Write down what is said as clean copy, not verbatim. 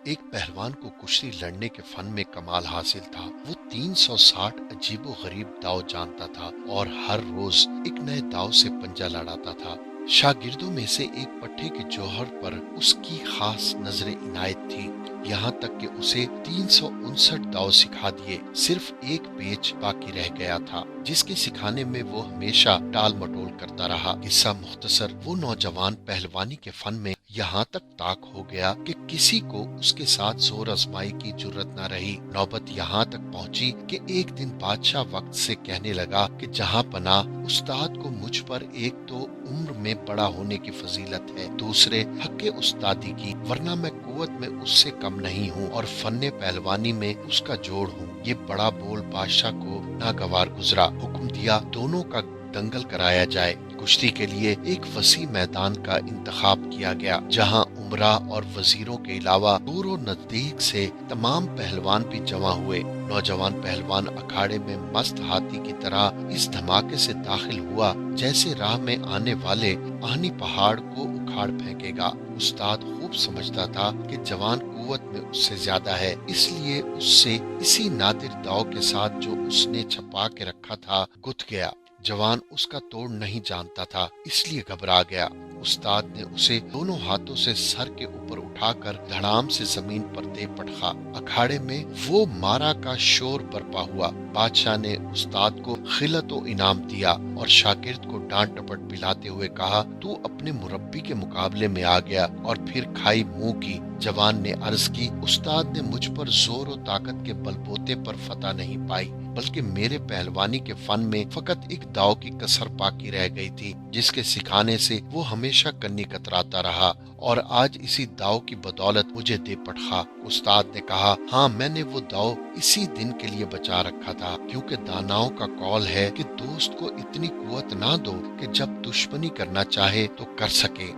ایک پہلوان کو کشتی لڑنے کے فن میں کمال حاصل تھا۔ وہ 360 عجیب و غریب داؤ جانتا تھا اور ہر روز ایک نئے داؤ سے پنجہ لڑاتا تھا۔ شاگردوں میں سے ایک پٹھے کے جوہر پر اس کی خاص نظر عنایت تھی، یہاں تک کہ اسے 359 داؤ سکھا دیے۔ صرف ایک پیچ باقی رہ گیا تھا جس کے سکھانے میں وہ ہمیشہ ٹال مٹول کرتا رہا۔ قصہ مختصر، وہ نوجوان پہلوانی کے فن میں یہاں تک طاق ہو گیا کہ کسی کو اس کے ساتھ زور آزمائی کی جرت نہ رہی۔ نوبت یہاں تک پہنچی کہ ایک دن بادشاہ وقت سے کہنے لگا کہ جہاں پناہ استاد کو مجھ پر ایک تو عمر میں بڑا ہونے کی فضیلت ہے، دوسرے حق استادی کی، ورنہ میں قوت میں اس سے کم نہیں ہوں اور فن پہلوانی میں اس کا جوڑ ہوں۔ یہ بڑا بول بادشاہ کو ناگوار گزرا۔ حکم دیا دونوں کا دنگل کرایا جائے۔ کشتی کے لیے ایک وسیع میدان کا انتخاب کیا گیا جہاں امراء اور وزیروں کے علاوہ دور و نزدیک سے تمام پہلوان بھی جمع ہوئے۔ نوجوان پہلوان اکھاڑے میں مست ہاتھی کی طرح اس دھماکے سے داخل ہوا جیسے راہ میں آنے والے آہنی پہاڑ کو اکھاڑ پھینکے گا۔ استاد خوب سمجھتا تھا کہ جوان قوت میں اس سے زیادہ ہے، اس لیے اس سے اسی نادر داؤ کے ساتھ جو اس نے چھپا کے رکھا تھا گتھ گیا۔ جوان اس کا توڑ نہیں جانتا تھا، اس لیے گھبرا گیا۔ استاد نے اسے دونوں ہاتھوں سے سر کے اوپر اٹھا کر دھڑام سے زمین پر دے پٹخا۔ اکھاڑے میں وہ مارا کا شور برپا ہوا۔ بادشاہ نے استاد کو خلعت و انعام دیا اور شاگرد کو ڈانٹ ڈپٹ پلاتے ہوئے کہا، تو اپنے مربی کے مقابلے میں آ گیا اور پھر کھائی منہ کی۔ جوان نے عرض کی، استاد نے مجھ پر زور و طاقت کے بلبوتے پر فتح نہیں پائی، بلکہ میرے پہلوانی کے فن میں فقط ایک داؤ کی کسر باقی رہ گئی تھی جس کے سکھانے سے وہ ہمیشہ کنی کتراتا رہا، اور آج اسی داؤ کی بدولت مجھے دے پٹخا۔ استاد نے کہا، ہاں میں نے وہ داؤ اسی دن کے لیے بچا رکھا تھا، کیونکہ داناؤں کا قول ہے کہ دوست کو اتنی قوت نہ دو کہ جب دشمنی کرنا چاہے تو کر سکے۔